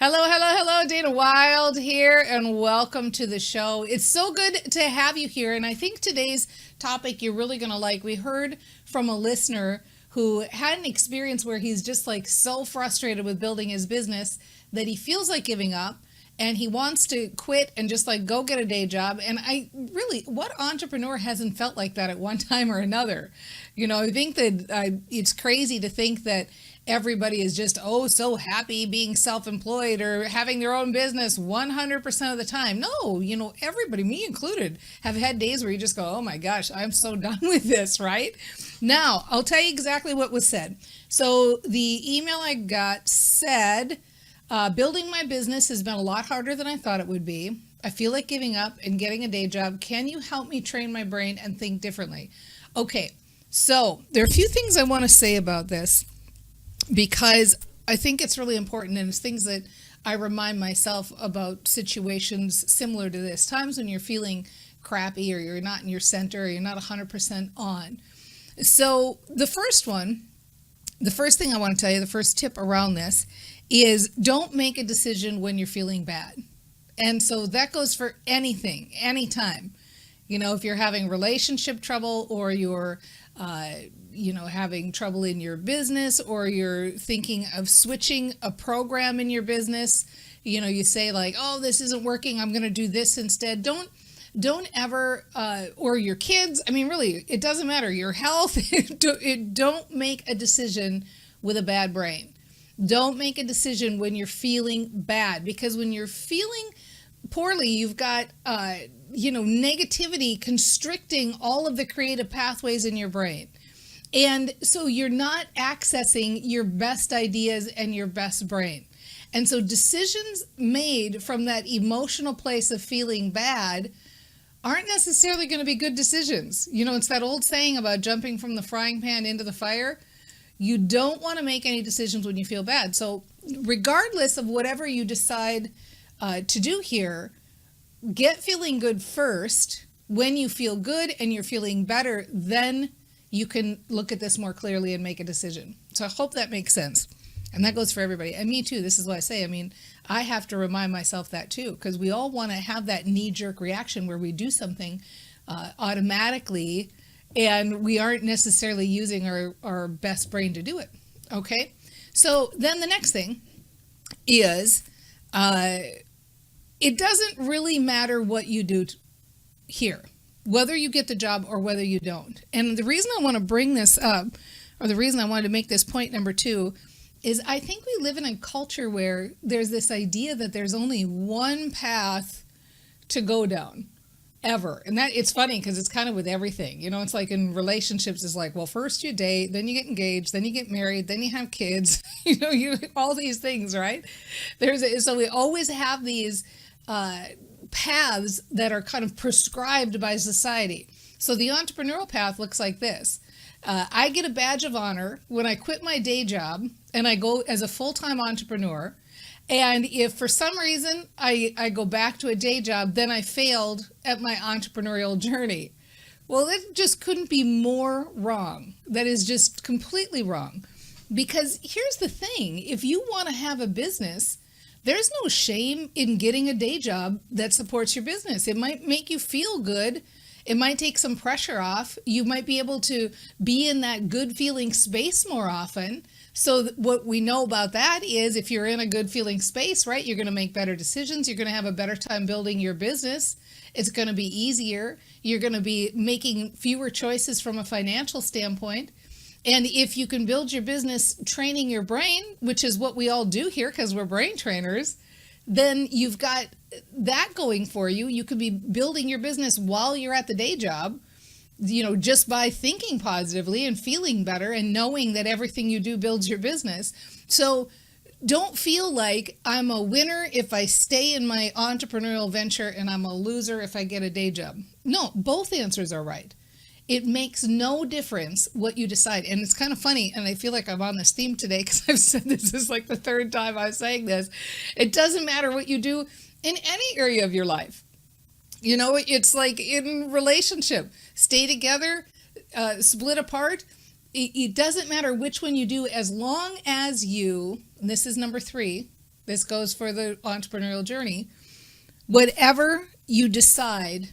Hello, hello, hello. Dana Wilde here, and welcome to the show. It's so good to have you here, and I think today's topic you're really going to like. We heard from a listener who had an experience where he's just like so frustrated with building his business that he feels like giving up and he wants to quit and just like go get a day job. And I really, what entrepreneur hasn't felt like that at one time or another? I think that it's crazy to think that everybody is just so happy being self-employed or having their own business 100% of the time. No, everybody, me included, have had days where you just go, oh my gosh, I'm so done with this, right? Now I'll tell you exactly what was said. So the email I got said, building my business has been a lot harder than I thought it would be. I feel like giving up and getting a day job. Can you help me train my brain and think differently? Okay, so there are a few things I want to say about this, because I think it's really important, and it's things that I remind myself about situations similar to this. Times when you're feeling crappy or you're not in your center or you're not 100% on. So the first thing I want to tell you, the first tip around this is don't make a decision when you're feeling bad. And so that goes for anything, anytime. If you're having relationship trouble or you're having trouble in your business, or you're thinking of switching a program in your business, you say like, oh, this isn't working, I'm going to do this instead. Don't ever, or your kids, really, it doesn't matter, your health, don't make a decision with a bad brain. Don't make a decision when you're feeling bad, because when you're feeling poorly, you've got, negativity constricting all of the creative pathways in your brain. And so you're not accessing your best ideas and your best brain. And so decisions made from that emotional place of feeling bad aren't necessarily going to be good decisions. It's that old saying about jumping from the frying pan into the fire. You don't want to make any decisions when you feel bad. So regardless of whatever you decide to do here, get feeling good first. When you feel good and you're feeling better, then you can look at this more clearly and make a decision. So I hope that makes sense. And that goes for everybody. And me too. This is what I say. I have to remind myself that too, because we all want to have that knee-jerk reaction where we do something automatically and we aren't necessarily using our best brain to do it. Okay? So then the next thing is it doesn't really matter what you do here, whether you get the job or whether you don't. And the reason I want to bring this up, or the reason I wanted to make this point number 2, is I think we live in a culture where there's this idea that there's only one path to go down ever. And that it's funny because it's kind of with everything. It's like in relationships, it's like, well, first you date, then you get engaged, then you get married, then you have kids, you all these things, right? So we always have these paths that are kind of prescribed by society. So the entrepreneurial path looks like this. I get a badge of honor when I quit my day job and I go as a full-time entrepreneur. And if for some reason I go back to a day job, then I failed at my entrepreneurial journey. Well, it just couldn't be more wrong. That is just completely wrong. Because here's the thing. If you want to have a business, there's no shame in getting a day job that supports your business. It might make you feel good. It might take some pressure off. You might be able to be in that good feeling space more often. So what we know about that is if you're in a good feeling space, right, you're going to make better decisions. You're going to have a better time building your business. It's going to be easier. You're going to be making fewer choices from a financial standpoint. And if you can build your business training your brain, which is what we all do here because we're brain trainers, then you've got that going for you. You could be building your business while you're at the day job, just by thinking positively and feeling better and knowing that everything you do builds your business. So don't feel like I'm a winner if I stay in my entrepreneurial venture and I'm a loser if I get a day job. No, both answers are right. It makes no difference what you decide. And it's kind of funny, and I feel like I'm on this theme today because I've said this is like the third time I'm saying this. It doesn't matter what you do in any area of your life. It's like in relationship, stay together, split apart. It doesn't matter which one you do as long as you, and this is number 3, this goes for the entrepreneurial journey, whatever you decide,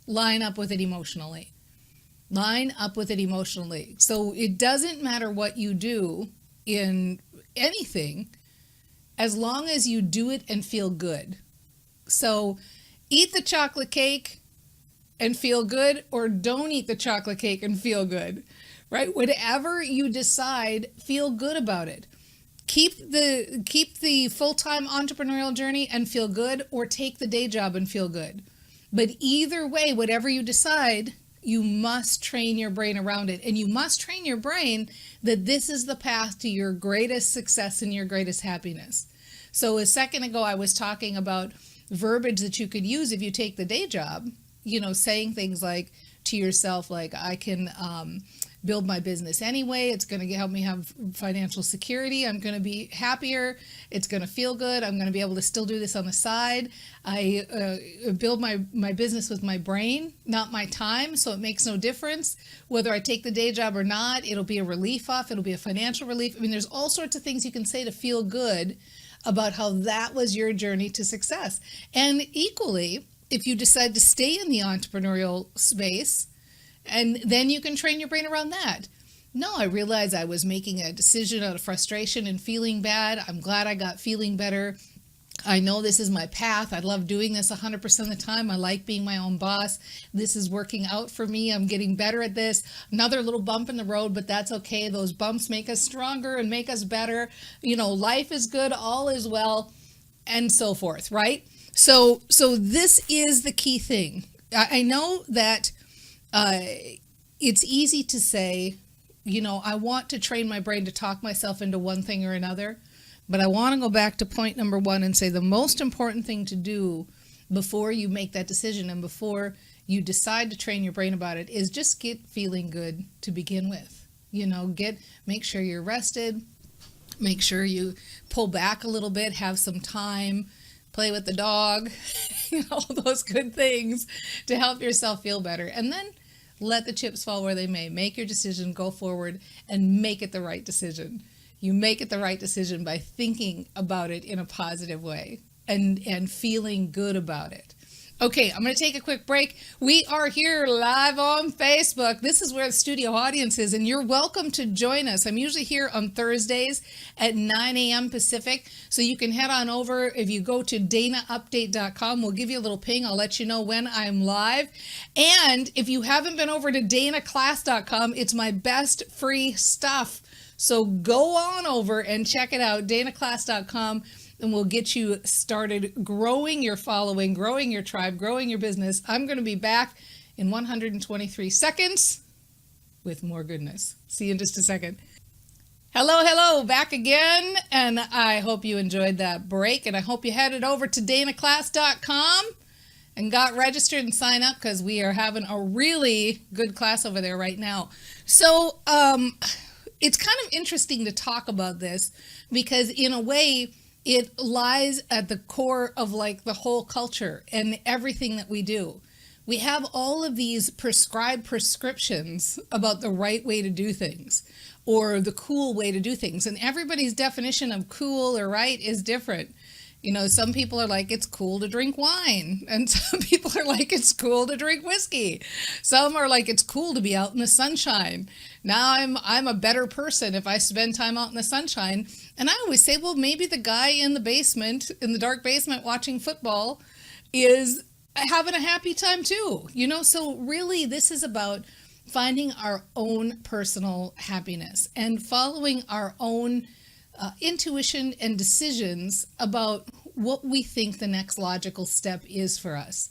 line up with it emotionally. Line up with it emotionally. So it doesn't matter what you do in anything, as long as you do it and feel good. So eat the chocolate cake and feel good, or don't eat the chocolate cake and feel good, right? Whatever you decide, feel good about it. Keep the full-time entrepreneurial journey and feel good, or take the day job and feel good. But either way, whatever you decide, you must train your brain around it. And you must train your brain that this is the path to your greatest success and your greatest happiness. So a second ago, I was talking about verbiage that you could use if you take the day job, saying things like to yourself, like, I can build my business anyway. It's going to help me have financial security. I'm going to be happier. It's going to feel good. I'm going to be able to still do this on the side. I build my business with my brain, not my time. So it makes no difference whether I take the day job or not. It'll be a relief off. It'll be a financial relief. I mean, there's all sorts of things you can say to feel good about how that was your journey to success. And equally, if you decide to stay in the entrepreneurial space, and then you can train your brain around that. No, I realized I was making a decision out of frustration and feeling bad. I'm glad I got feeling better. I know this is my path. I love doing this 100% of the time. I like being my own boss. This is working out for me. I'm getting better at this. Another little bump in the road, but that's okay. Those bumps make us stronger and make us better. Life is good, all is well, and so forth, right? So this is the key thing. I know that it's easy to say, I want to train my brain to talk myself into one thing or another, but I want to go back to point number one and say the most important thing to do before you make that decision and before you decide to train your brain about it is just get feeling good to begin with. Make sure you're rested, make sure you pull back a little bit, have some time, play with the dog, all those good things to help yourself feel better. And then let the chips fall where they may. Make your decision, go forward, and make it the right decision. You make it the right decision by thinking about it in a positive way and feeling good about it. Okay, I'm going to take a quick break. We are here live on Facebook. This is where the studio audience is, and you're welcome to join us. I'm usually here on Thursdays at 9 a.m. Pacific, so you can head on over. If you go to danaupdate.com, we'll give you a little ping. I'll let you know when I'm live. And if you haven't been over to danaclass.com, it's my best free stuff. So go on over and check it out, danaclass.com. And we'll get you started growing your following, growing your tribe, growing your business. I'm going to be back in 123 seconds with more goodness. See you in just a second. Hello, back again. And I hope you enjoyed that break. And I hope you headed over to danaclass.com and got registered and signed up, because we are having a really good class over there right now. So it's kind of interesting to talk about this, because in a way, it lies at the core of like the whole culture and everything that we do. We have all of these prescribed prescriptions about the right way to do things or the cool way to do things. And everybody's definition of cool or right is different. Some people are like, it's cool to drink wine. And some people are like, it's cool to drink whiskey. Some are like, it's cool to be out in the sunshine. Now I'm a better person if I spend time out in the sunshine. And I always say, well, maybe the guy in the basement, in the dark basement watching football is having a happy time too. So really this is about finding our own personal happiness and following our own intuition and decisions about what we think the next logical step is for us.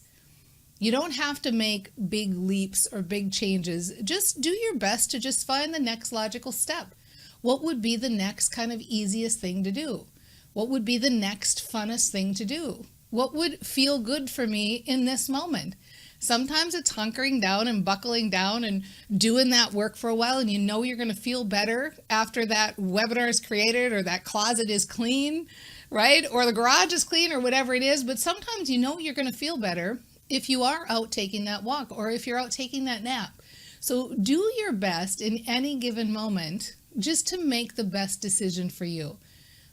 You don't have to make big leaps or big changes. Just do your best to just find the next logical step. What would be the next kind of easiest thing to do? What would be the next funnest thing to do? What would feel good for me in this moment? Sometimes it's hunkering down and buckling down and doing that work for a while, and you're going to feel better after that webinar is created or that closet is clean, right? Or the garage is clean or whatever it is. But sometimes you're going to feel better if you are out taking that walk or if you're out taking that nap. So do your best in any given moment just to make the best decision for you.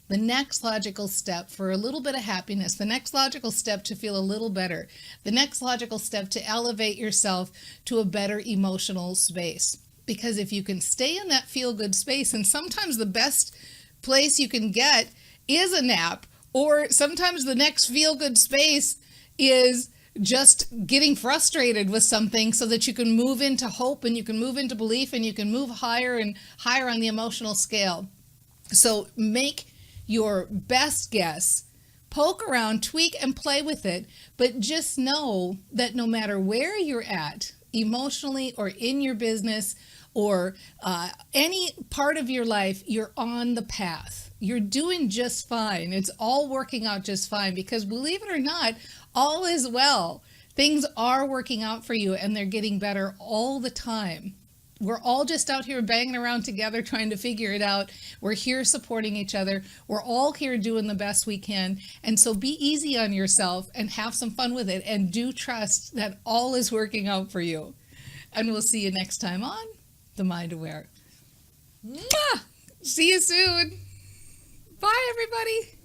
the next logical step for a little bit of happiness, the next logical step to feel a little better, the next logical step to elevate yourself to a better emotional space. Because if you can stay in that feel good space, and sometimes the best place you can get is a nap, or sometimes the next feel good space is just getting frustrated with something so that you can move into hope and you can move into belief and you can move higher and higher on the emotional scale. So make your best guess, poke around, tweak and play with it, but just know that no matter where you're at emotionally or in your business or any part of your life, you're on the path. You're doing just fine. It's all working out just fine because, believe it or not, all is well. Things are working out for you and they're getting better all the time. We're all just out here banging around together trying to figure it out. We're here supporting each other. We're all here doing the best we can. And so be easy on yourself and have some fun with it. And do trust that all is working out for you. And we'll see you next time on The Mind Aware. Mwah! See you soon. Bye, everybody.